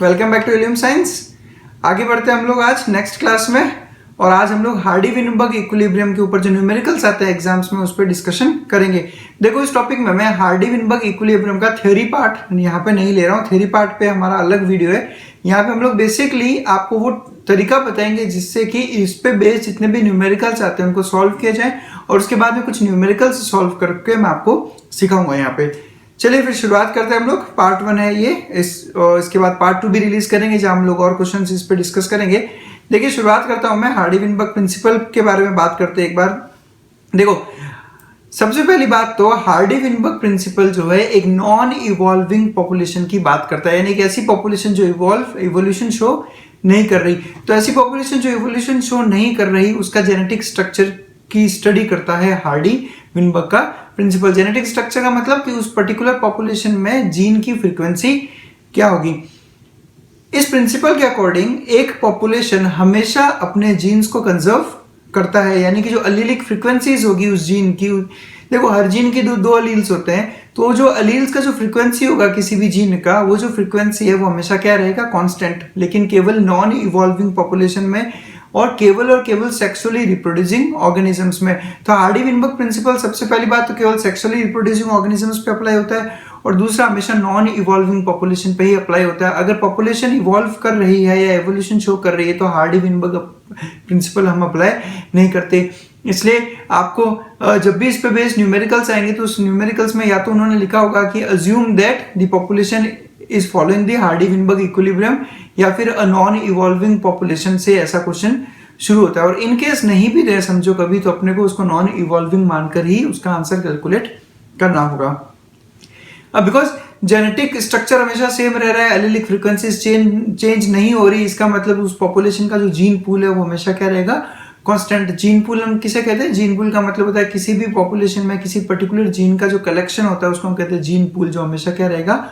Welcome back to Ilium science. आगे बढ़ते हैं हम लोग आज नेक्स्ट क्लास में, और आज हम लोग हार्डी-विनबर्ग इक्विलिब्रियम के ऊपर जो न्यूमेरिकल्स आते हैं एग्जाम्स में उस पर डिस्कशन करेंगे। देखो इस टॉपिक में मैं हार्डी-विनबर्ग इक्विलिब्रियम का थ्योरी पार्ट यहाँ पे नहीं ले रहा हूँ, थ्योरी पार्ट पे हमारा अलग वीडियो है। यहाँ पे हम लोग बेसिकली आपको वो तरीका बताएंगे जिससे कि इस पे बेस्ड जितने भी न्यूमेरिकल्स आते हैं उनको सॉल्व किया जाए, और उसके बाद में कुछ न्यूमेरिकल्स सॉल्व करके मैं आपको सिखाऊंगा यहाँ पे। चलिए फिर शुरुआत करते हैं हम लोग। पार्ट 1 है ये, इसके बाद पार्ट 2 भी रिलीज करेंगे जहां हम लोग और क्वेश्चन इस पे डिस्कस करेंगे। देखिए शुरुआत करता हूं मैं हार्डी-विनबर्ग प्रिंसिपल के बारे में बात करते हैं एक बार। देखो सबसे पहली बात तो हार्डी-विनबर्ग प्रिंसिपल जो है एक नॉन इवॉल्विंग पॉपुलेशन की बात करता है, यानी कि ऐसी पॉपुलेशन जो इवोल्यूशन शो नहीं कर रही। तो ऐसी पॉपुलेशन जो इवोल्यूशन शो नहीं कर रही उसका जेनेटिक स्ट्रक्चर की स्टडी करता है हार्डी-विनबर्ग का प्रिंसिपल। जेनेटिक स्ट्रक्चर का मतलब कि उस पर्टिकुलर पॉपुलेशन में जीन की फ्रीक्वेंसी क्या होगी। इस प्रिंसिपल के अकॉर्डिंग एक पॉपुलेशन हमेशा अपने जीन्स को कंजर्व करता है, यानी कि जो अलीलिक फ्रीक्वेंसीज होगी उस जीन की। देखो हर जीन के दो अलील्स होते हैं, तो जो अलील्स का जो फ्रीक्वेंसी होगा किसी भी जीन का, वो जो फ्रीक्वेंसी है वो हमेशा क्या रहेगा, कांस्टेंट। लेकिन केवल नॉन इवॉल्विंग पॉपुलेशन में और केवल सेक्सुअली रिप्रोड्यूसिंग ऑर्गेनिजम्स में। तो हार्डी-विनबर्ग प्रिंसिपल सबसे पहली बात तो केवल सेक्सुअली रिप्रोड्यूसिंग ऑर्गेनिजम्स पे अप्लाई होता है, और दूसरा हमेशा नॉन इवॉल्विंग पॉपुलेशन पे ही अप्लाई होता है। अगर पॉपुलेशन इवॉल्व कर रही है या एवोल्यूशन शो कर रही है तो हार्डी-विनबर्ग प्रिंसिपल हम अप्लाई नहीं करते। इसलिए आपको जब भी इस पे बेस्ड न्यूमेरिकल्स आएंगे तो उस न्यूमेरिकल्स में या तो उन्होंने लिखा होगा कि assume that the population is following the Hardy-Weinberg equilibrium, या फिर अ नॉन इवॉल्विंग पॉपुलेशन से ऐसा क्वेश्चन शुरू होता है। और इन केस नहीं भी रहे समझो कभी, तो अपने को उसको नॉन इवॉल्विंग मानकर ही उसका आंसर कैलकुलेट करना होगा। अब बिकॉज जेनेटिक स्ट्रक्चर हमेशा सेम रह रहा है, एलिलिक फ्रीक्वेंसीज चेंज नहीं हो रही, इसका मतलब उस पॉपुलेशन का जो जीन पूल है वो हमेशा क्या रहेगा, कांस्टेंट। जीन पूल हम किसे कहते हैं, जीन पूल का मतलब होता है किसी भी पॉपुलेशन में किसी पर्टिकुलर जीन का जो कलेक्शन होता है उसको हम कहते हैं जीन पूल, जो हमेशा क्या रहेगा,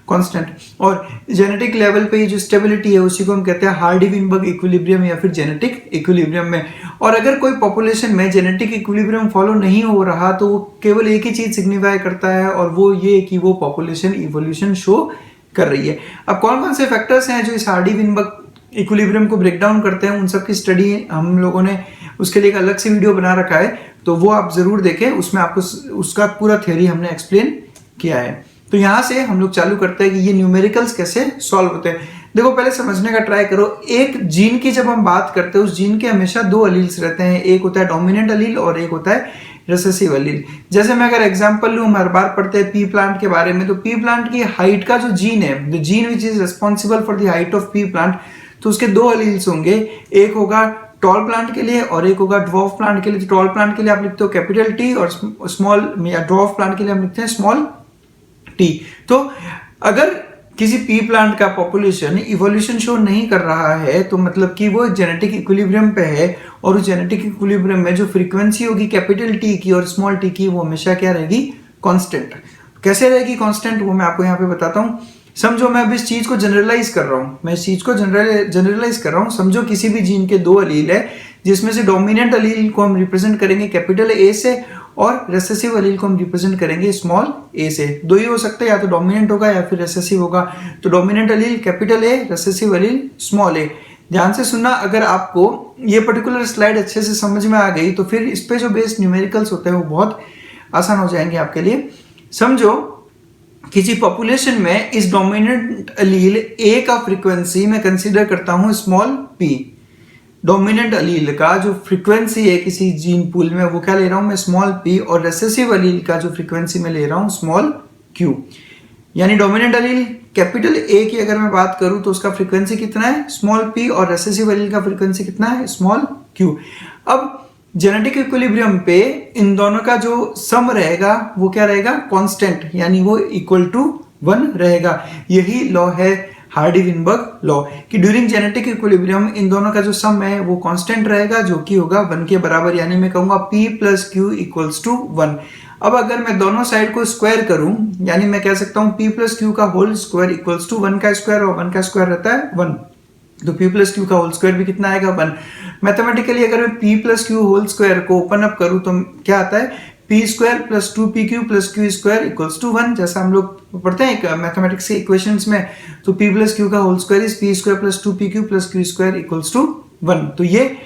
कांस्टेंट। और जेनेटिक लेवल पे जो स्टेबिलिटी है उसी को हम कहते हैं हार्डी-विनबर्ग इक्विलिब्रियम या फिर जेनेटिक इक्विलिब्रियम में। और अगर कोई पॉपुलेशन में जेनेटिक इक्विलिब्रियम फॉलो नहीं हो रहा तो वो केवल एक ही चीज सिग्निफाई करता है, और वो ये कि वो पॉपुलेशन इवोल्यूशन शो कर रही है। अब कौन कौन से फैक्टर्स हैं जो इस हार्डी-विनबर्ग इक्विलिब्रियम को ब्रेक डाउन करते हैं, उन सब की स्टडी हम लोगों ने उसके लिए एक अलग से वीडियो बना रखा है, तो वो आप जरूर देखें। उसमें आपको उसका पूरा थ्योरी हमने एक्सप्लेन किया है। तो यहां से हम लोग चालू करते हैं कि ये न्यूमेरिकल्स कैसे सॉल्व होते हैं। देखो पहले समझने का ट्राई करो, एक जीन की जब हम बात करते हैं उस जीन के हमेशा दो अलील्स रहते हैं, एक होता है डोमिनेंट अलील और एक होता है रिसेसिव अलील। जैसे मैं अगर एग्जांपल लूं, हम हर बार पढ़ते हैं पी प्लांट के बारे में, तो पी प्लांट की हाइट का जो जीन है, the gene which is responsible for the height of P plant, तो उसके दो अलील्स होंगे, एक होगा टॉल प्लांट के लिए और एक होगा ड्वार्फ प्लांट के लिए। टॉल प्लांट के लिए आप लिखते हो कैपिटल टी, और स्मॉल या ड्वार्फ प्लांट के लिए हम लिखते हैं स्मॉल टी। तो अगर किसी पी प्लांट का पॉपुलेशन इवोल्यूशन शो नहीं कर रहा है तो मतलब कि वो जेनेटिक इक्विलिब्रियम पे है, और उस जेनेटिक इक्विलिब्रियम में जो फ्रीक्वेंसी होगी कैपिटल टी की और स्मॉल टी की, वो हमेशा क्या रहेगी, कांस्टेंट। कैसे रहेगी कांस्टेंट, वो मैं आपको यहाँ पे बताता हूँ। समझो मैं अब इस चीज को जनरलाइज कर रहा हूँ, मैं इस चीज को जनरलाइज कर रहा हूँ। समझो किसी भी जीन के दो अलील है, जिसमें से डोमिनेंट अलील को हम रिप्रेजेंट करेंगे कैपिटल ए से, और रेसेसिव अलील को हम रिप्रेजेंट करेंगे स्मॉल ए से। दो ही हो सकते हैं, या तो डोमिनेंट होगा या फिर रेसेसिव होगा। तो dominant allele capital A, recessive allele small A. ध्यान से सुनना, अगर आपको ये पर्टिकुलर स्लाइड अच्छे से समझ में आ गई तो फिर इस पे जो बेस्ड न्यूमेरिकल्स होते हैं वो बहुत आसान हो जाएंगे आपके लिए। समझो किसी पॉपुलेशन में इस डोमिनेंट अलील ए का फ्रीक्वेंसी मैं कंसीडर करता हूं स्मॉल पी। डोमिनेंट अलील का जो फ्रीक्वेंसी है किसी जीन पूल में वो क्या ले रहा हूं मैं, स्मॉल पी, और रेसेसिव अलील का जो फ्रीक्वेंसी मैं ले रहा हूं स्मॉल क्यू। यानी डोमिनेंट अलील कैपिटल ए की अगर मैं बात करूं तो उसका फ्रीक्वेंसी कितना है, स्मॉल पी, और रेसेसिव अलील का फ्रीक्वेंसी कितना है, स्मॉल क्यू। अब जेनेटिक इक्विलिब्रियम पे इन दोनों का जो सम रहेगा वो क्या रहेगा, कांस्टेंट, यानी वो इक्वल टू 1 रहेगा। यही लॉ है हार्डी-विनबर्ग लॉ कि ड्यूरिंग जेनेटिक इक्विलिब्रियम इन दोनों का जो सम है वो कांस्टेंट रहेगा, जो कि होगा 1 के बराबर। यानी मैं कहूंगा p plus Q equals to 1। अब अगर मैं दोनों साइड को स्क्वायर करूं, यानी मैं कह सकता हूं p प्लस क्यू का होल स्क्वायर इक्वल्स टू 1 का स्क्वायर, और 1 का स्क्वायर रहता है 1, तो p प्लस क्यू का होल स्क्वायर भी कितना आएगा, 1। मैथमेटिकली अगर मैं p plus Q whole square को ओपन अप करूं तो क्या आता है, P square plus 2pq plus Q square equals to 1, जैसा हम लोग पढ़ते हैं मैथमेटिक्स के इक्वेशंस में। तो p प्लस क्यू का whole square is P square plus 2pq plus Q square equals to 1। तो ये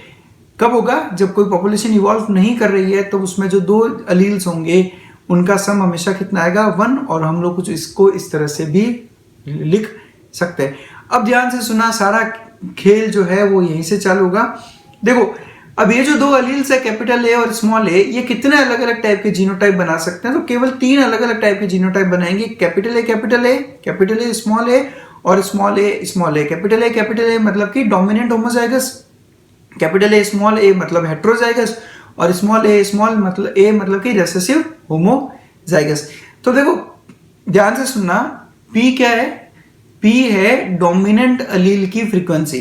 कब होगा? जब कोई पॉपुलेशन इवॉल्व नहीं कर रही है, तो उसमें जो दो अलील्स होंगे उनका सम हमेशा कितना आएगा? 1। और हम लोग कुछ इसको इस तरह से भी लिख सकते हैं। अब ध्यान से सुना, सारा खेल जो है वो यहीं से चालू होगा। देखो, अब ये जो दो अलील्स है कैपिटल ए और स्मॉल ए, ये कितने अलग अलग टाइप के जीनोटाइप बना सकते हैं? तो केवल 3 अलग अलग टाइप के जीनोटाइप बनाएंगे। Capital A capital A, capital A small A और small A small A. Capital A मतलब कि dominant homozygous, capital A small A मतलब हेट्रोजाइगस, और स्मॉल ए स्मॉल मतलब कि रिसेसिव होमोजाइगस। तो देखो ध्यान से सुनना, पी क्या है? पी है डोमिनेंट अलील की फ्रीक्वेंसी।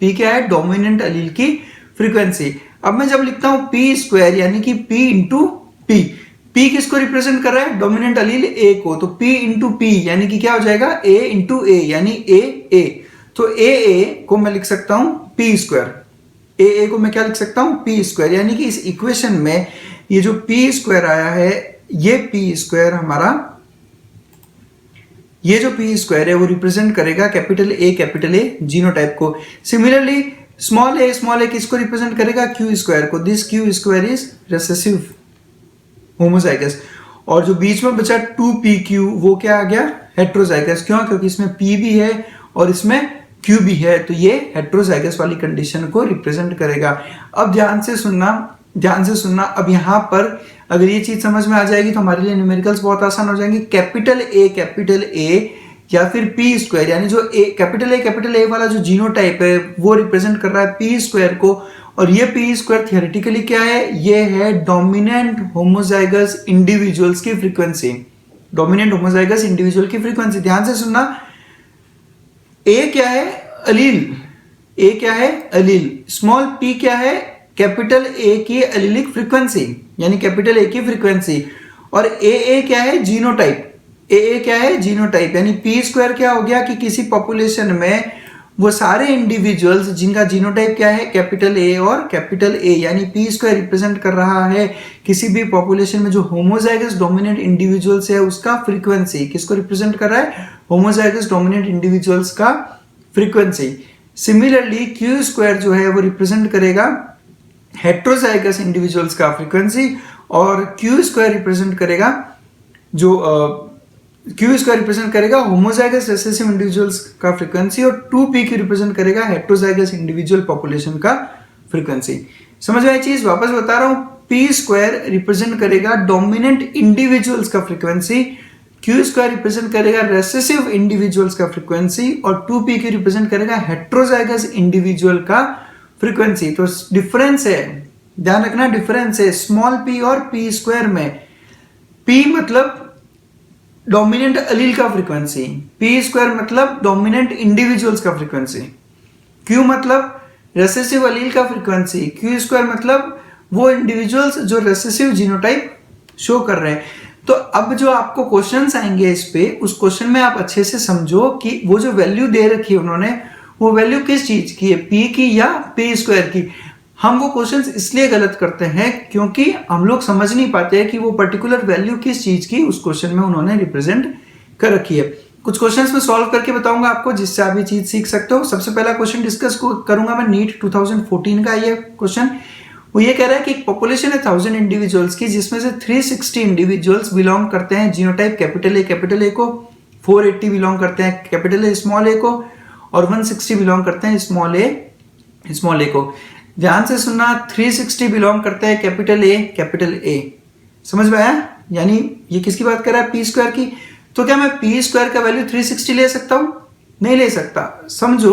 पी क्या है? डोमिनेंट अलील की फ्रीक्वेंसी। अब मैं जब लिखता हूं पी स्क्वायर यानी कि पी इंटू पी, पी किसको रिप्रेजेंट कर रहा है? डोमिनेंट अलील ए को। तो पी इंटू पी यानी कि क्या हो जाएगा? ए इंटू ए यानी ए। तो ए को मैं लिख सकता हूं पी स्क्वायर। ए को मैं क्या लिख सकता हूं? P square. यानी कि इस इक्वेशन में ये जो पी स्क्वायर आया है, ये पी स्क्वायर हमारा, ये जो पी स्क्वायर है वो रिप्रेजेंट करेगा कैपिटल ए जीनोटाइप को। सिमिलरली स्मॉल ए किसको रिप्रेजेंट करेगा? क्यू स्क्वायर को। This Q square is recessive homozygous. और जो बीच में बचा 2pq वो क्या आ गया? हेट्रोजाइगस। क्यों? क्योंकि इसमें p भी है और इसमें q भी है, तो ये हेट्रोजाइगस वाली कंडीशन को रिप्रेजेंट करेगा। अब ध्यान से सुनना। अब यहां पर अगर ये चीज समझ में आ जाएगी तो हमारे लिए न्यूमेरिकल्स बहुत आसान हो जाएंगे। कैपिटल ए या फिर पी स्क्वायर, यानी जो कैपिटल ए वाला जो जीनोटाइप है वो रिप्रेजेंट कर रहा है पी स्क्वायर को, और ये पी स्क्वायर थियोरेटिकली क्या है? ये है डोमिनेंट होमोजाइगस इंडिविजुअल्स की फ्रीक्वेंसी। डोमिनेंट होमोजाइगस इंडिविजुअल की फ्रीक्वेंसी। ध्यान से सुनना, ए क्या है? अलील। स्मॉल पी क्या है? कैपिटल ए की अलीलिक फ्रीक्वेंसी, यानी कैपिटल ए की फ्रीक्वेंसी। और ए क्या है? जीनोटाइप। ए क्या है? जीनोटाइप। यानी पी स्क्वायर क्या हो गया कि किसी पॉपुलेशन में वो सारे इंडिविजुअल्स जिनका जीनोटाइप क्या है? कैपिटल ए और कैपिटल ए, यानी पी स्क्वायर रिप्रेजेंट कर रहा है किसी भी पॉपुलेशन में जो होमोजाइगस डोमिनेंट इंडिविजुअल्स है उसका फ्रीक्वेंसी। किसको रिप्रेजेंट कर रहा है? होमोजाइगस डोमिनेंट इंडिविजुअल्स का फ्रीक्वेंसी। सिमिलरली क्यू स्क्वायर जो है वो रिप्रेजेंट करेगा हेट्रोजाइगस इंडिविजुअल्स का फ्रीक्वेंसी, और क्यू स्क्वायर रिप्रेजेंट करेगा होमोजाइगस रिसेसिव इंडिविजुअल्स का फ्रीक्वेंसी, और 2pq रिप्रेजेंट करेगा हेट्रोजाइगस इंडिविजुअल पॉपुलेशन का फ्रीक्वेंसी। समझ में आई चीज? वापस बता रहा हूं, पी स्क्वायर रिप्रेजेंट करेगा डोमिनेंट इंडिविजुअल्स का फ्रीक्वेंसी, क्यू स्क्वायर रिप्रेजेंट करेगा रेसेसिव इंडिविजुअल्स का फ्रीक्वेंसी, और 2pq रिप्रेजेंट करेगा हेट्रोजाइगस इंडिविजुअल का फ्रीक्वेंसी। तो डिफरेंस है, ध्यान रखना, डिफरेंस है स्मॉल p और p स्क्वायर में। p मतलब डोमिनेंट अलील का फ्रीक्वेंसी, p स्क्वायर मतलब डोमिनेंट इंडिविजुअल्स का फ्रीक्वेंसी, q मतलब रेसेसिव अलील का फ्रीक्वेंसी, q स्क्वायर मतलब वो इंडिविजुअल्स जो रेसेसिव जीनोटाइप शो कर रहे हैं। तो अब जो आपको क्वेश्चंस आएंगे इस पे, उस क्वेश्चन में आप अच्छे से समझो कि वो जो वैल्यू दे रखी है उन्होंने, वो वैल्यू किस चीज की है? p की या p स्क्वायर की। हम वो क्वेश्चंस इसलिए गलत करते हैं क्योंकि हम लोग समझ नहीं पाते हैं कि वो पर्टिकुलर वैल्यू किस चीज की उस क्वेश्चन में उन्होंने रिप्रेजेंट कर रखी है। कुछ क्वेश्चंस में सॉल्व करके बताऊंगा आपको जिससे आप ये चीज सीख सकते हो। सबसे पहला क्वेश्चन डिस्कस करूंगा मैं नीट 2014 का। ये क्वेश्चन वो ये कह रहा है कि एक पॉपुलेशन है 1000 इंडिविजुअल्स की, जिसमें से 360 इंडिविजुअल्स बिलोंग करते हैं जीनोटाइप कैपिटल ए को, 480 बिलोंग करते हैं कैपिटल ए स्मॉल ए को, और 160 बिलोंग करते हैं स्मॉल ए को। ध्यान से सुनना, 360 बिलोंग करते हैं कैपिटल ए। समझ में आया? यानी ये किसकी बात कर रहा है? पी स्क्वायर की। तो क्या मैं पी स्क्वायर का वैल्यू 360 ले सकता हूं? नहीं ले सकता। समझो,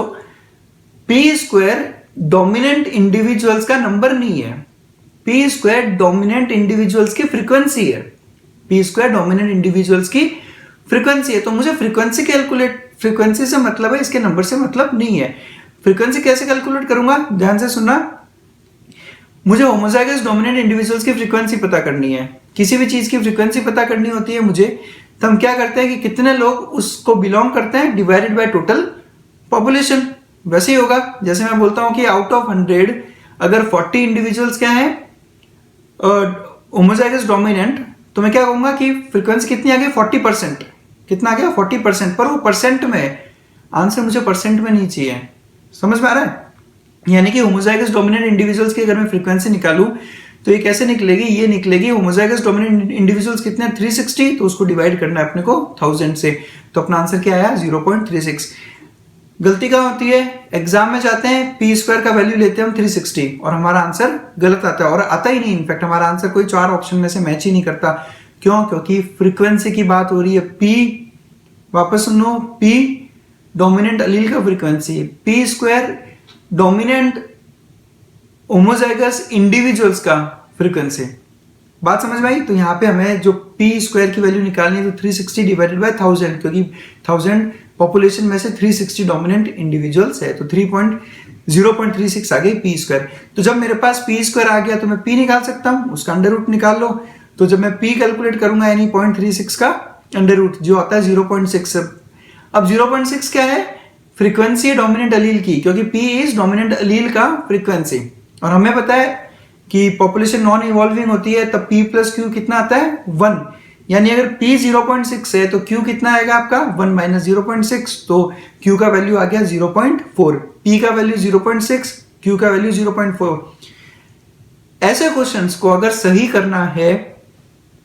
पी स्क्वायर डोमिनेंट इंडिविजुअल्स का नंबर नहीं है, पी स्क्वायर डोमिनेंट इंडिविजुअल्स की फ्रीक्वेंसी है। पी स्क्वायर डोमिनेंट इंडिविजुअल्स की फ्रीक्वेंसी है। तो मुझे फ्रीक्वेंसी से मतलब है, इसके नंबर से मतलब नहीं है। फ्रीक्वेंसी कैसे कैलकुलेट करूंगा? ध्यान से सुनना, मुझे होमोजाइगस डोमिनेंट इंडिविजुअल्स की फ्रीक्वेंसी पता करनी है। किसी भी चीज की फ्रीक्वेंसी पता करनी होती है मुझे, तो हम क्या करते हैं कि कितने लोग उसको बिलोंग करते हैं डिवाइडेड बाय टोटल पॉपुलेशन। वैसे ही होगा जैसे मैं बोलता हूं कि आउट ऑफ 100 अगर 40 इंडिविजुअल्स क्या है होमोजाइगस डोमिनेंट, तो मैं क्या कहूंगा कि फ्रीक्वेंसी कितनी आ गई 40%, कितना आ गया 40%, पर वो परसेंट में, आंसर मुझे परसेंट में नहीं चाहिए, समझ में आ रहा है। यानी कि होमोजाइगस डोमिनेंट इंडिविजुअल्स की अगर मैं फ्रीक्वेंसी निकालूं तो ये कैसे निकलेगी, ये निकलेगी होमोजाइगस डोमिनेंट इंडिविजुअल्स कितने 360, तो उसको डिवाइड करना है अपने को 1000 से, तो अपना आंसर क्या आया 0.36। गलती कहाँ होती है, एग्जाम में जाते हैं पी स्क्वायर का वैल्यू लेते हैं हम 360 और हमारा आंसर गलत आता है, और आता ही नहीं, इनफैक्ट हमारा आंसर कोई 4 ऑप्शन में से मैच ही नहीं करता। क्यों, क्योंकि फ्रीक्वेंसी की बात हो रही है, पी, वापस सुनो, पी डोमिनेंट अलील का frequency, P square dominant homozygous individuals का फ्रीक्वेंसी। बात समझ में आई। तो यहाँ पे हमें जो पी स्क्वायर की वैल्यू निकालनी है तो 360 डिवाइडेड बाय 1000, क्योंकि 1000 पॉपुलेशन में से 360 डोमिनेंट इंडिविजुअल्स है, तो 0.36 आ गई पी स्क्वायर। तो जब मेरे पास पी स्क्वायर आ गया तो मैं पी निकाल सकता हूँ, उसका अंडर रूट निकाल लो। तो जब मैं पी कैलकुलेट करूंगा यानी 0.36 का अंडर रूट जो आता है 0.6। अब 0.6 क्या है, फ्रीक्वेंसी है डोमिनेंट अलील की, क्योंकि पी इज डोमिनेंट अलील का फ्रीक्वेंसी, और हमें पता है कि पॉपुलेशन नॉन इवॉल्विंग होती है तब p प्लस क्यू कितना आता है 1, यानी अगर p 0.6 है तो q कितना आएगा आपका 1 माइनस 0.6, तो q का वैल्यू आ गया 0.4, p का वैल्यू 0.6, q का वैल्यू 0.4। ऐसे क्वेश्चंस को अगर सही करना है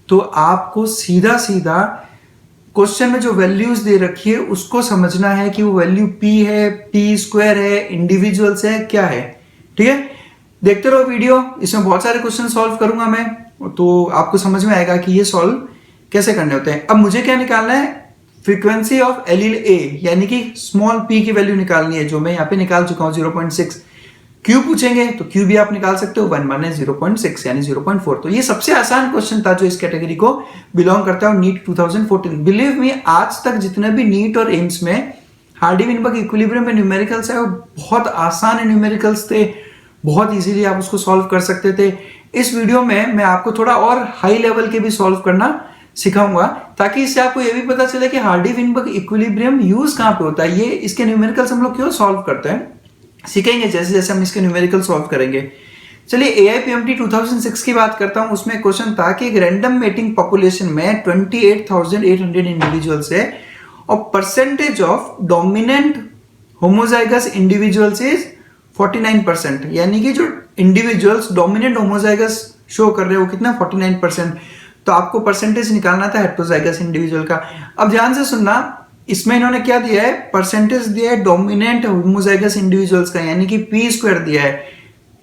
तो आपको सीधा सीधा क्वेश्चन में जो वैल्यूज दे रखी है उसको समझना है कि वो वैल्यू p है, p स्क्वायर है, इंडिविजुअल्स है, क्या है। ठीक है, देखते रहो वीडियो, इसमें बहुत सारे क्वेश्चन सॉल्व करूंगा मैं, तो आपको समझ में आएगा कि ये सॉल्व कैसे करने होते हैं। अब मुझे क्या निकालना है, फ्रीक्वेंसी ऑफ एलील ए, यानी कि स्मॉल p की वैल्यू निकालनी है, जो मैं यहाँ पे निकाल चुका हूँ 0.6। q पूछेंगे तो q भी आप निकाल सकते हो, 1 माइनस 0.6 यानी 0.4। तो ये सबसे आसान क्वेश्चन था जो इस कैटेगरी को बिलोंग करता है नीट 2014। बिलीव मी, आज तक जितने भी नीट और एम्स में हार्डी-विनबर्ग इक्विलिब्रियम में न्यूमेरिकल्स है वो बहुत आसान न्यूमेरिकल्स थे, बहुत इजीली आप उसको सॉल्व कर सकते थे। इस वीडियो में मैं आपको थोड़ा और हाई लेवल के भी सॉल्व करना सिखाऊंगा, ताकि इससे आपको ये भी पता चले कि हार्डी-विनबर्ग इक्विलिब्रियम यूज कहाँ पे होता है, ये इसके न्यूमेरिकल्स हम लोग क्यों सॉल्व करते हैं, सीखेंगे जैसे जैसे हम इसके न्यूमेरिकल सॉल्व करेंगे। चलिए AIPMT 2006 की बात करता हूं। उसमें क्वेश्चन था कि एक रैंडम मेटिंग पॉपुलेशन में 28,800 इंडिविजुअल्स है और percentage of dominant homozygous individuals is 49%, यानी कि जो इंडिविजुअल्स डोमिनेंट होमोजाइगस शो कर रहे हैं वो कितना 49%। तो आपको परसेंटेज निकालना था हेटेरोजाइगस इंडिविजुअल का। अब ध्यान से सुनना, इसमें इन्होंने क्या दिया है, परसेंटेज दिया है डोमिनेंट होमोजाइगस इंडिविजुअल्स का, यानी कि पी स्क्वायर दिया है।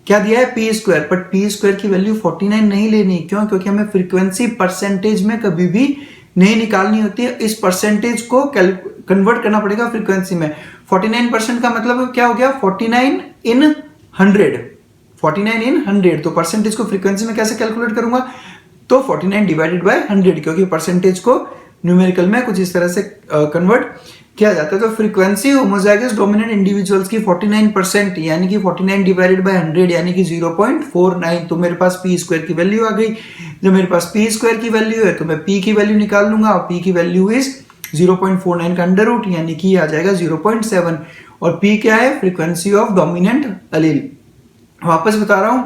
क्या दिया है, P square, but P square की वैल्यू 49 नहीं लेनी। क्यों, क्योंकि हमें फ्रीक्वेंसी परसेंटेज में कभी भी नहीं निकालनी होती है, इस परसेंटेज को कन्वर्ट करना पड़ेगा फ्रीक्वेंसी में। 49% का मतलब क्या हो गया, 49 इन 100, 49 इन 100। तो परसेंटेज को फ्रीक्वेंसी में कैसे कैलकुलेट करूंगा, तो 49 डिवाइडेड बाय 100, क्योंकि परसेंटेज को न्यूमेरिकल में कुछ इस तरह से कन्वर्ट किया जाता है। तो फ्रीक्वेंसी होमोजाइगस डोमिनेंट इंडिविजुअल्स की 49%, यानी कि 49 डिवाइडेड बाय 100 यानी कि 0.49। तो मेरे पास पी स्क्वायर की वैल्यू आ गई। जब मेरे पास पी स्क्वायर की वैल्यू है तो मैं पी की वैल्यू निकाल लूंगा, और पी की वैल्यू इज 0.49 का अंडर रूट, यानी कि आ जाएगा 0.7। और पी क्या है, फ्रीक्वेंसी ऑफ डोमिनेंट अलील। वापस बता रहा हूं,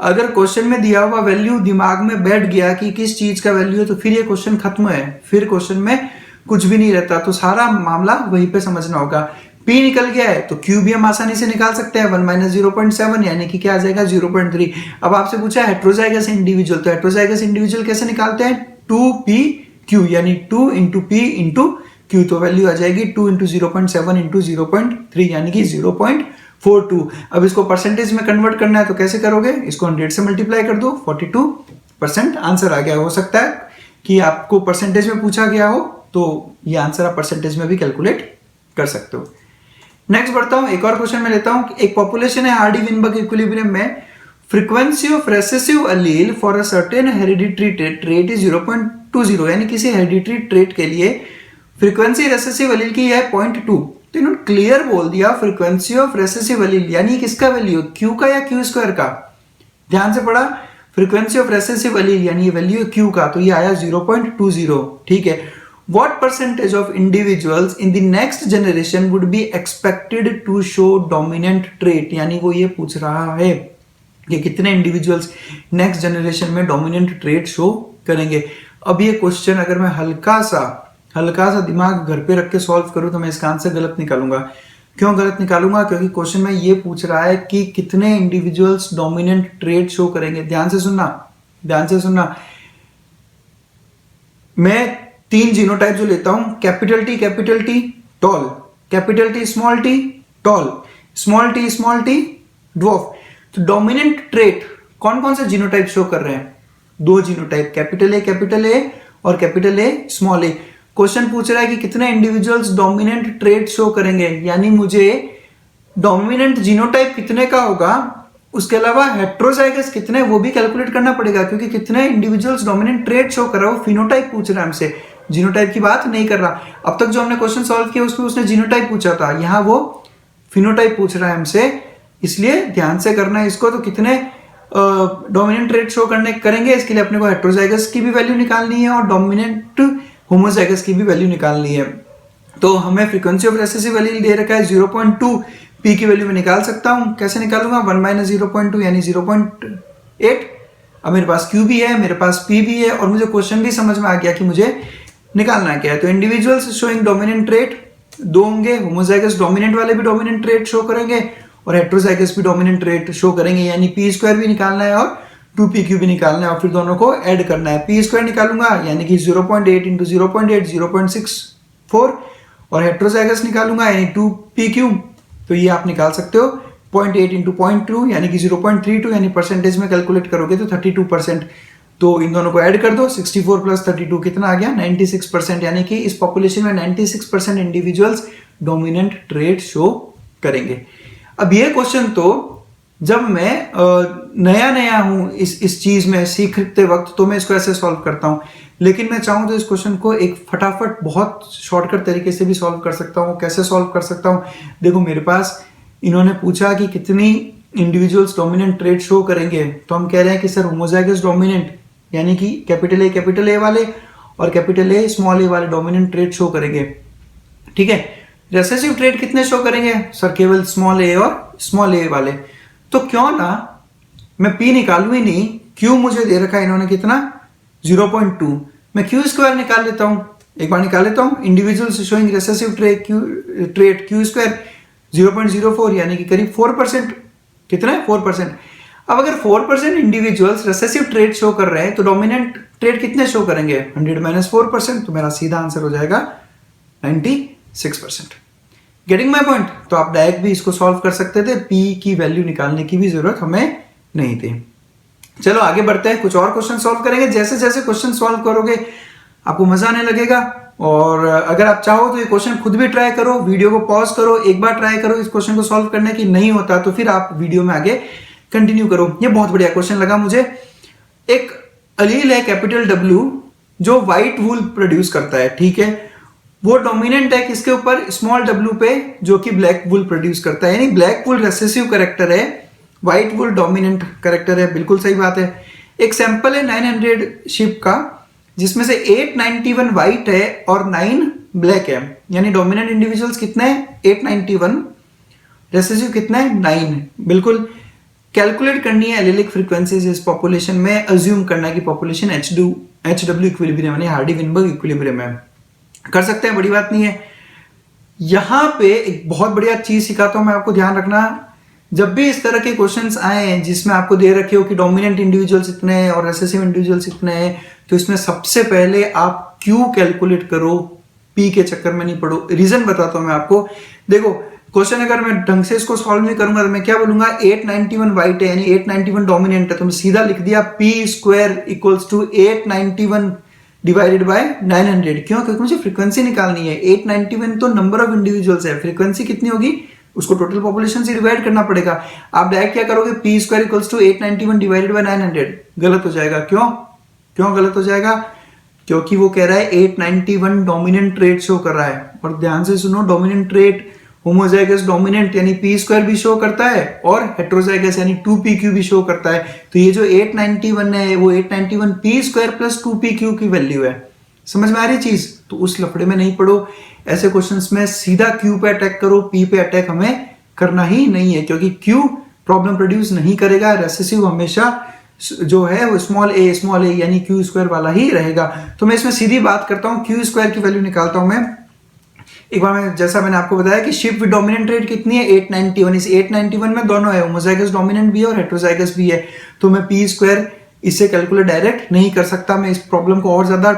अगर क्वेश्चन में दिया हुआ वैल्यू दिमाग में बैठ गया कि किस चीज का वैल्यू है, तो फिर ये क्वेश्चन खत्म है, फिर क्वेश्चन में कुछ भी नहीं रहता। तो सारा मामला वहीं पे समझना होगा। P निकल गया है तो Q भी हम आसानी से निकाल सकते हैं, 1 माइनस 0.7 यानी कि क्या आ जाएगा 0.3। अब आपसे पूछा हेटेरोजाइगस इंडिविजुअल, तो हेटेरोजाइगस इंडिविजुअल कैसे निकालते हैं, 2PQ, यानी 2 इंटू P इंटू Q, तो वैल्यू आ जाएगी 2 इंटू 0.7 इंटू 0.3 यानी कि 0.42। अब इसको परसेंटेज में कन्वर्ट करना है तो कैसे करोगे, इसको 100 से मल्टीप्लाई कर दो, 42% आंसर आ गया। हो सकता है कि आपको परसेंटेज में पूछा गया हो तो ये आंसर आप परसेंटेज में भी कैलकुलेट कर सकते हो। नेक्स्ट बढ़ता हूं, एक और क्वेश्चन में लेता हूं। एक पॉपुलेशन है हार्डी-विनबर्ग इक्विलिब्रियम में, frequency of recessive allele for a certain hereditary trait is 0.20, यानी किसी हेरिडिटरी ट्रेट के लिए फ्रीक्वेंसी रेसेसिव अलील की है 0.2। तो इन्होंने क्लियर बोल दिया फ्रीक्वेंसी ऑफ रेसेसिव अलील, यानी किसका वैल्यू, क्यू का या क्यू स्क्वायर का। ध्यान से पढ़ा, फ्रीक्वेंसी ऑफ रेसेसिव अलील यानी ये वैल्यू है क्यू का, तो ये आया 0.20। ठीक है, what percentage of individuals in the next generation would be expected to show dominant trait, यानी वो ये पूछ रहा है कि कितने इंडिविजुअल्स नेक्स्ट जनरेशन में डोमिनेंट ट्रेट शो करेंगे। अब ये क्वेश्चन अगर मैं हल्का सा दिमाग घर पे रख के सॉल्व करूं तो मैं इसका आंसर गलत निकालूंगा। क्यों गलत निकालूंगा? क्योंकि क्वेश्चन में ये पूछ रहा है कि कितने इंडिविजुअल्स डोमिनेंट ट्रेट शो करेंगे। ध्यान से सुनना। मैं 3 जीनोटाइप जो लेता हूं, capital T tall, capital T tall, small T dwarf. तो डोमिनेंट ट्रेट कौन कौन से जीनोटाइप शो कर रहे हैं? 2 जीनोटाइप, कैपिटल ए और capital A small A. Question पूछ रहा है कि कितने इंडिविजुअल्स डोमिनेंट ट्रेट शो करेंगे, यानी मुझे डोमिनेंट जीनोटाइप कितने का होगा, उसके अलावा हेट्रोजाइगस कितने, वो भी कैलकुलेट करना पड़ेगा, क्योंकि कितने इंडिविजुअल्स डोमिनेंट ट्रेट शो कर रहा है वो फिनोटाइप पूछ रहा है हमसे, जीनोटाइप की बात नहीं कर रहा। अब तक जो हमने क्वेश्चन सॉल्व किया उसमें उसने जीनोटाइप पूछा था, यहाँ वो फिनोटाइप पूछ रहा है हमसे, इसलिए ध्यान से करना है इसको। तो कितने डोमिनेंट ट्रेट शो करेंगे, इसके लिए अपने को हेट्रोजाइगस की भी वैल्यू निकालनी है और डोमिनेंट होमोजाइगस की भी वैल्यू निकालनी है। तो हमें फ्रीक्वेंसी ऑफ रेसेसिव वैल्यू दे रखा है 0.2, पी की वैल्यू मैं निकाल सकता हूं। कैसे निकालूंगा? 1 - 0.2 यानी 0.8। अब मेरे पास क्यू भी है, मेरे पास पी भी है और मुझे क्वेश्चन भी समझ में आ गया कि मुझे निकालना क्या है। तो इंडिविजुअल्स शोइंग डोमिनेंट ट्रेट 2 होंगे, होमोजाइगस डोमिनेंट वाले भी डोमिनेंट ट्रेट शो करेंगे और हेट्रोजाइगस भी डोमिनेंट ट्रेट शो करेंगे, यानी पी स्क्वायर भी निकालना है और 2pq भी निकालना है और फिर दोनों को ऐड करना है। पी स्क्वायर निकालूंगा यानी कि 0.8 × 0.8 0.64 और हेट्रोजाइगस निकालूंगा यानी 2pq, तो ये आप निकाल सकते हो 0.8 × 0.2 यानी कि 0.32, यानी परसेंटेज में कैलकुलेट करोगे तो 32%। तो इन दोनों को ऐड कर दो, 64 + 32 कितना आ गया? 96%, यानी कि इस पॉपुलेशन में 96% इंडिविजुअल्स डोमिनेंट ट्रेट शो करेंगे। अब ये क्वेश्चन तो जब मैं नया हूं इस चीज में सीखते वक्त तो मैं इसको ऐसे सॉल्व करता हूं, लेकिन मैं चाहूं तो इस क्वेश्चन को एक फटाफट बहुत शॉर्टकट तरीके से भी सॉल्व कर सकता हूं। कैसे सॉल्व कर सकता हूं? देखो मेरे पास इन्होंने पूछा कि कितनी इंडिविजुअल्स डोमिनेंट ट्रेट शो करेंगे, तो हम कह रहे हैं कि सर होमोजाइगस डोमिनेंट यानी कि कैपिटल ए वाले और कैपिटल ए स्मॉल ए वाले डोमिनेंट ट्रेट शो करेंगे। ठीक है, रेसेसिव ट्रेट कितने शो करेंगे? सर केवल स्मॉल ए और स्मॉल ए वाले। तो क्यों ना मैं P निकालू ही नहीं, Q मुझे दे रखा है इन्होंने कितना? 0.2, मैं Q स्क्वायर निकाल लेता हूं, एक बार निकाल लेता हूं। Individuals showing recessive trait Q square 0.04 यानी कि करीब 4%। कितना है? 4%। अब अगर 4% इंडिविजुअल्स रेसेसिव ट्रेट शो कर रहे हैं तो डोमिनेंट ट्रेट कितने शो करेंगे? 100 - 4%, तो मेरा सीधा आंसर हो जाएगा 96%। Getting my point? तो आप डायरेक्ट भी इसको सॉल्व कर सकते थे, P की वैल्यू निकालने की भी जरूरत हमें नहीं थी। चलो आगे बढ़ते हैं, कुछ और क्वेश्चन सॉल्व करेंगे। जैसे जैसे क्वेश्चन सॉल्व करोगे आपको मजा आने लगेगा, और अगर आप चाहो तो ये क्वेश्चन खुद भी ट्राई करो, वीडियो को पॉज करो, एक बार ट्राई करो इस क्वेश्चन को सॉल्व करने की, नहीं होता तो फिर आप वीडियो में आगे कंटिन्यू करो। ये बहुत बढ़िया क्वेश्चन लगा मुझे। एक अलील है कैपिटल W जो व्हाइट वूल प्रोड्यूस करता है, ठीक है, वो डोमिनेंट है किसके ऊपर? स्मॉल w पे, जो कि ब्लैक वूल प्रोड्यूस करता है, यानी ब्लैक वूल रेसेसिव कैरेक्टर है, व्हाइट वूल डोमिनेंट कैरेक्टर है। बिल्कुल सही बात है। एक सैंपल है 900 शिप का, जिसमें से 891 व्हाइट है और 9 ब्लैक है, यानी डोमिनेंट इंडिविजुअल्स कितने हैं? 891, रेसेसिव कितने हैं? 9। बिल्कुल कैलकुलेट करनी है एलिलिक फ्रीक्वेंसीज इस पॉपुलेशन में, अज्यूम करना है कि पॉपुलेशन HW इक्विलिब्रियम यानी हार्डी-विनबर्ग इक्विलिब्रियम है। कर सकते हैं, बड़ी बात नहीं है। यहां पे एक बहुत बढ़िया चीज सिखाता हूं मैं आपको, ध्यान रखना। जब भी इस तरह के क्वेश्चंस आए जिसमें आपको दे रखे हो कि डोमिनेंट इंडिविजुअल्स इतने हैं और रेसेसिव इंडिविजुअल्स इतने हैं, तो इसमें सबसे पहले आप Q कैलकुलेट करो, P के चक्कर में नहीं पड़ो। रीजन बताता हूं मैं आपको। देखो क्वेश्चन अगर मैं ढंग से इसको सॉल्व नहीं करूंगा तो मैं क्या बोलूंगा? 891 व्हाइट है यानी 891 डोमिनेंट है, तो मैं सीधा लिख दिया P square equals to 891 divided by 900। क्यों? क्योंकि मुझे फ्रीक्वेंसी निकालनी है। 891 तो नंबर ऑफ इंडिविजुअल्स है, फ्रीक्वेंसी कितनी होगी? उसको टोटल पॉपुलेशन से डिवाइड करना पड़ेगा। आप डायरेक्ट क्या करोगे? P square equals to 891 divided by 900। गलत हो जाएगा। क्यों गलत हो जाएगा? क्योंकि वो कह रहा है 891 डोमिनेंट ट्रेट शो कर रहा है। और ध्यान से सुनो, डोमिनेंट ट्रेट होमोजाइगस डोमिनेंट यानी P स्क्वायर भी शो करता है और हेट्रोजाइगस यानी 2pq भी शो करता है। तो ये जो 891 है वो 891 P स्क्वायर प्लस 2pq की वैल्यू है। समझ में आ रही चीज? तो उस लफड़े में नहीं पड़ो। ऐसे क्वेश्चंस में सीधा Q पे अटैक करो, P पे अटैक हमें करना ही नहीं है, क्योंकि Q प्रॉब्लम प्रोड्यूस नहीं करेगा। रेसेसिव हमेशा जो है वो स्मॉल ए यानी क्यू स्क्वायर वाला ही रहेगा। तो मैं इसमें सीधी बात करता हूँ, क्यू स्क्वायर की वैल्यू निकालता हूं मैं। एक बार मैं, जैसा मैंने आपको बताया कि शिफ्ट विद डोमिनेंट रेट कितनी है 891, इस 891 में दोनों है, होमोजाइगस डोमिनेंट भी है और हेटेरोजाइगस भी है। तो मैं पी स्क्वायर इससे कैलकुलेट डायरेक्ट नहीं कर सकता, मैं इस प्रॉब्लम को और ज्यादा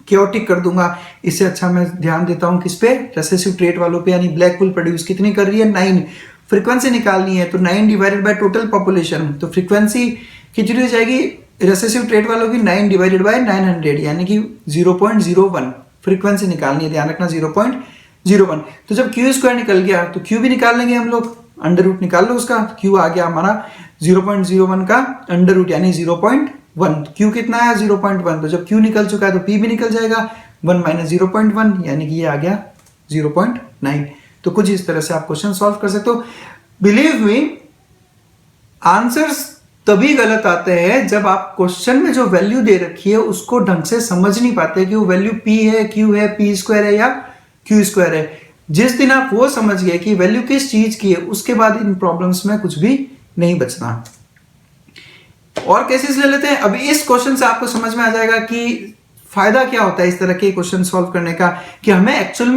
क्योटिक कर दूंगा। इससे अच्छा मैं ध्यान देता हूं किस पे, रेसेसिव ट्रेट वालों पे, यानी ब्लैक पुल प्रोड्यूस कितनी कर रही है 9। फ्रीक्वेंसी निकालनी है तो 9 डिवाइडेड बाय टोटल पॉपुलेशन, तो फ्रीक्वेंसी कितनी हो जाएगी रेसेसिव ट्रेट वालों की 9 डिवाइडेड बाय 900 यानी कि 0.01 फ्रीक्वेंसी निकालनी है, ध्यान रखना 0.01। तो जब क्यू स्क्वायर निकल गया तो क्यू भी निकाल लेंगे हम लोग, अंडर रूट निकाल लो उसका, क्यू आ गया हमारा 0.01 का अंडर रूट यानी 0.1। क्यू कितना है 0.1, तो जब क्यू निकल चुका है तो पी भी निकल जाएगा, 1 माइनस 0.1 यानी कि ये आ गया 0.9। तो कुछ इस तरह से आप क्वेश्चन सॉल्व कर सकते हो। बिलीव मी, आंसर्स तभी गलत आते हैं जब आप क्वेश्चन में जो वैल्यू दे रखी है उसको ढंग से समझ नहीं पाते कि वो वैल्यू p है, q है, p स्क्वायर है या q स्क्वायर है। जिस दिन आप वो समझ गए कि वैल्यू किस चीज की है, उसके बाद इन प्रॉब्लम्स में कुछ भी नहीं बचना। और केसेस ले लेते हैं। अब इस क्वेश्चन से आपको समझ में आ जाएगा कि फायदा क्या होता है इस तरह के क्वेश्चन सॉल्व करने का, कि हमें एक्चुअल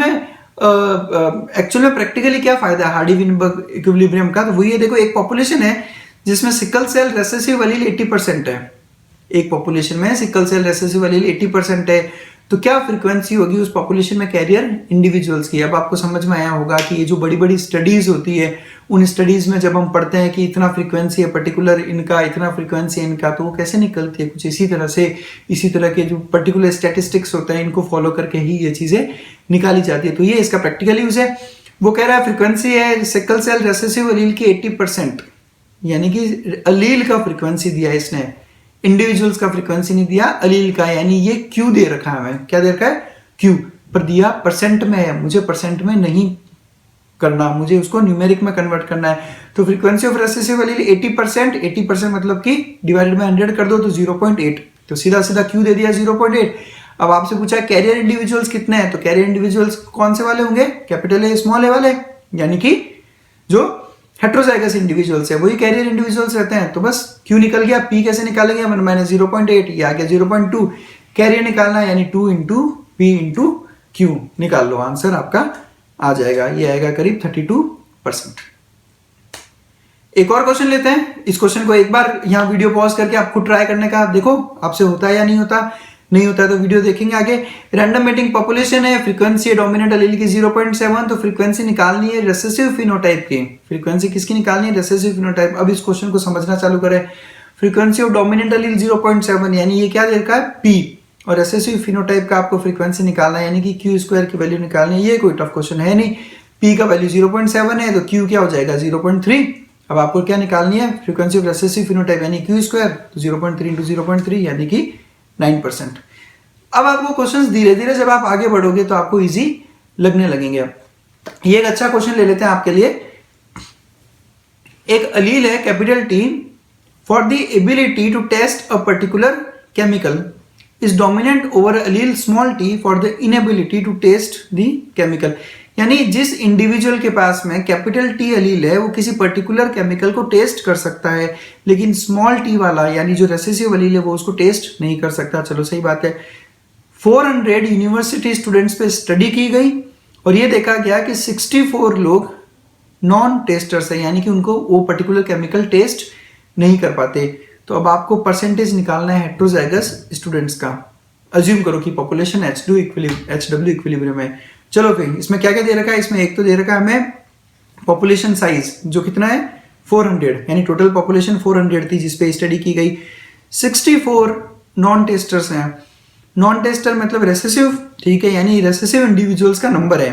में प्रैक्टिकली क्या फायदा है हार्डी-विनबर्ग इक्विलिब्रियम का। तो वही है, देखो एक पॉपुलेशन है जिसमें सिकल सेल रेसेसिव एलील 80% है, एक पॉपुलेशन में सिकल सेल रेसेसिव एलील 80% है, तो क्या फ्रीक्वेंसी होगी उस पॉपुलेशन में कैरियर इंडिविजुअल्स की। अब आपको समझ में आया होगा कि ये जो बड़ी बड़ी स्टडीज होती है, उन स्टडीज में जब हम पढ़ते हैं कि इतना फ्रीक्वेंसी है पर्टिकुलर इनका, इतना फ्रीक्वेंसी है इनका, तो वो कैसे निकलती है कुछ इसी तरह से। इसी तरह के जो पर्टिकुलर स्टैटिस्टिक्स होते हैं इनको फॉलो करके ही ये चीजें निकाली जाती है। तो ये इसका प्रैक्टिकल यूज है। वो कह रहा है फ्रीक्वेंसी है सिकल सेल रेसेसिव एलील की 80%, यानी कि अलील का फ्रीक्वेंसी दिया है इसने, इंडिविजुअल्स का फ्रीक्वेंसी नहीं दिया, अलील का, यानी ये क्यू दे रखा है हमें, क्या दे रखा है क्यू, पर दिया परसेंट में है, मुझे परसेंट में नहीं करना, मुझे उसको न्यूमेरिक में कन्वर्ट करना है। तो फ्रीक्वेंसी ऑफ रेसेसिव एलील 80%, 80% मतलब कि डिवाइडेड बाय 100 कर दो तो 0.8, तो सीधा सीधा क्यू दे दिया 0.8। अब आपसे पूछा कैरियर इंडिविजुअल्स कितने हैं, तो कैरियर इंडिविजुअल्स कौन से वाले होंगे, कैपिटल ए स्मॉल ए वाले, यानी कि जो हेट्रोजाइगस इंडिविजुअल्स है वही कैरियर इंडिविजुअल्स रहते हैं। तो बस क्यू निकल गया, पी कैसे निकालेंगे, 1 माइनस 0.8, ये आ गया 0.2, कैरियर निकालना है यानी 2 इंटू पी इंटू क्यू, निकाल लो, आंसर आपका आ जाएगा, ये आएगा करीब 32%। एक और क्वेश्चन लेते हैं। इस क्वेश्चन को एक बार यहाँ वीडियो पॉज करके आप खुद ट्राई करने का देखो आपसे होता है या नहीं होता, नहीं होता है तो वीडियो देखेंगे आगे। रैंडम मेटिंग पॉपुलेशन है, फ्रीक्वेंसी है डोमिनेंट एलील की 0.7, तो फ्रीक्वेंसी निकालनी है रेसेसिव फिनोटाइप की। फ्रीक्वेंसी किसकी निकालनी है, रेसेसिव फिनोटाइप। अब इस क्वेश्चन को समझना चालू करें। फ्रीक्वेंसी ऑफ डोमिनेंट एलील 0.7 यानी ये क्या दे रखा है p, और रेसेसिव फिनोटाइप का आपको फ्रीक्वेंसी निकालना है यानी कि क्यू स्क्वायर की वैल्यू निकालनी है। ये कोई टफ क्वेश्चन है नहीं, p का वैल्यू 0.7 है तो q क्या हो जाएगा 0.3। अब आपको क्या निकालनी है, फ्रीक्वेंसी ऑफ रेसेसिव फिनोटाइप यानी क्यू स्क्वायर, तो 0.3 इंटू 0.3 यानी कि 9%। अब आपको क्वेश्चंस धीरे धीरे जब आप आगे बढ़ोगे तो आपको इजी लगने लगेंगे। ये एक अच्छा क्वेश्चन ले लेते हैं आपके लिए। एक अलील है capital T for the ability to test a particular chemical is dominant over allele small T for the inability to test the chemical. यानी जिस इंडिविजुअल के पास में कैपिटल टी अलील है वो किसी पर्टिकुलर केमिकल को टेस्ट कर सकता है, लेकिन स्मॉल टी वाला यानी जो रेसेसिव अलील है वो उसको टेस्ट नहीं कर सकता। चलो सही बात है। 400 यूनिवर्सिटी स्टूडेंट्स पे स्टडी की गई और ये देखा गया कि 64 लोग नॉन टेस्टर्स हैं, यानी कि उनको वो पर्टिकुलर केमिकल टेस्ट नहीं कर पाते। तो अब आपको परसेंटेज निकालना है हेट्रोजाइगस स्टूडेंट्स का। अज्यूम करो कि पॉपुलेशन HW इक्विलिब्रियम है। चलो फिर इसमें क्या क्या दे रखा है, इसमें एक तो दे रखा है हमें पॉपुलेशन साइज जो कितना है 400, यानी टोटल पॉपुलेशन 400 थी जिसपे स्टडी की गई। 64 नॉन टेस्टर्स हैं। नॉन टेस्टर मतलब रेसेसिव, ठीक है, यानी रेसेसिव इंडिविजुअल्स का नंबर है,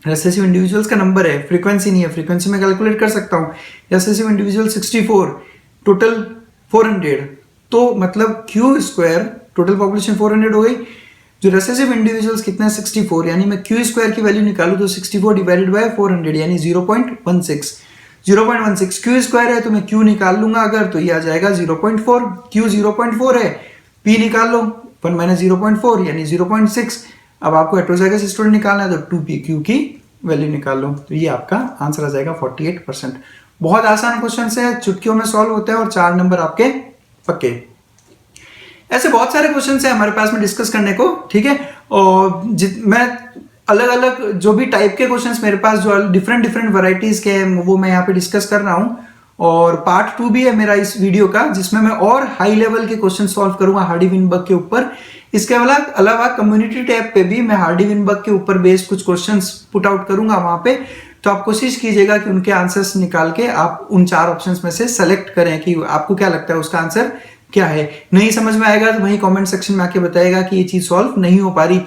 रेसेसिव इंडिविजुअल्स का नंबर है, फ्रीक्वेंसी नहीं है। फ्रीक्वेंसी में कैलकुलेट कर सकता हूँ। रेसेसिव इंडिविजुअल 64, टोटल 400, तो मतलब क्यू स्क्वायर, टोटल पॉपुलेशन 400 हो गई, जो रेसेसिव इंडिविजुअल्स कितने हैं 64, यानी मैं क्यू स्क्वायर की वैल्यू निकालूं तो 64 डिवाइडेड बाय 400 यानी 0.16। 0.16 क्यू स्क्वायर है तो मैं क्यू निकाल लूंगा अगर, तो ये आ जाएगा 0.4। क्यू 0.4 है, पी निकाल लो, 1 माइनस 0.4 यानी 0.6। अब आपको हेट्रोजाइगस स्टूडेंट निकालना है तो 2p क्यू की वैल्यू निकाल लो, तो ये आपका आंसर आ जाएगा 48%। बहुत आसान क्वेश्चन है, चुटकियों में सॉल्व होता है और 4 नंबर आपके पक्के। ऐसे बहुत सारे क्वेश्चन है हमारे पास में डिस्कस करने को, ठीक है। और मैं अलग अलग जो भी टाइप के क्वेश्चंस मेरे पास जो डिफरेंट वैरायटीज के हैं वो मैं यहाँ पे डिस्कस कर रहा हूँ। और पार्ट 2 भी है मेरा इस वीडियो का, जिसमें मैं और हाई लेवल के क्वेश्चन सॉल्व करूंगा हार्डी विनबर्ग के ऊपर। इसके अलावा कम्युनिटी टैब पे भी मैं हार्डी विनबर्ग के ऊपर बेस्ड कुछ क्वेश्चंस पुट आउट करूंगा वहां पे। तो आप कोशिश कीजिएगा कि उनके आंसर्स निकाल के आप उन 4 ऑप्शंस में से सेलेक्ट करें कि आपको क्या लगता है उसका आंसर क्या है। नहीं समझ में आएगा तो वही कमेंट सेक्शन में आके बताएगा कि ये चीज सॉल्व नहीं हो पा रही।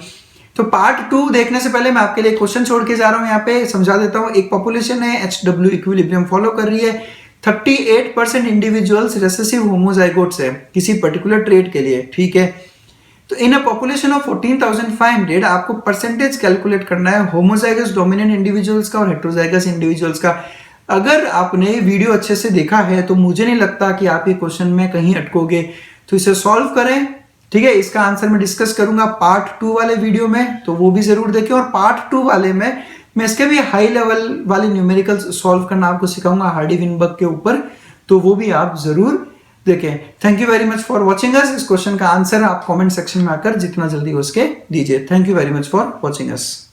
तो पार्ट 2 देखने से पहले मैं आपके लिए क्वेश्चन छोड़ के जा रहा हूं, यहाँ पे समझा देता हूं। एक पॉपुलेशन है HW इक्विलिब्रियम फॉलो कर रही है, 38% इंडिविजुअल्स रिसेसिव होमोजाइगोट्स है किसी पर्टिकुलर ट्रेट के लिए, ठीक है। तो इन अ पॉपुलेशन ऑफ 14,500 आपको परसेंटेज कैलकुलेट करना है होमोजाइगस डोमिनेंट इंडिविजुअल्स का और हेटेरोजाइगस इंडिविजुअल्स का। अगर आपने वीडियो अच्छे से देखा है तो मुझे नहीं लगता कि आप ये क्वेश्चन में कहीं अटकोगे। तो इसे सॉल्व करें, ठीक है। इसका आंसर मैं डिस्कस करूंगा पार्ट 2 वाले वीडियो में, तो वो भी जरूर देखें। और पार्ट 2 वाले में मैं इसके भी हाई लेवल वाले न्यूमेरिकल्स सॉल्व करना आपको सिखाऊंगा हार्डी विनबर्ग के ऊपर, तो वो भी आप जरूर देखें। Thank you very much for watching us. इस क्वेश्चन का आंसर आप कमेंट सेक्शन में आकर जितना जल्दी हो सके दीजिए। Thank you very much for watching us.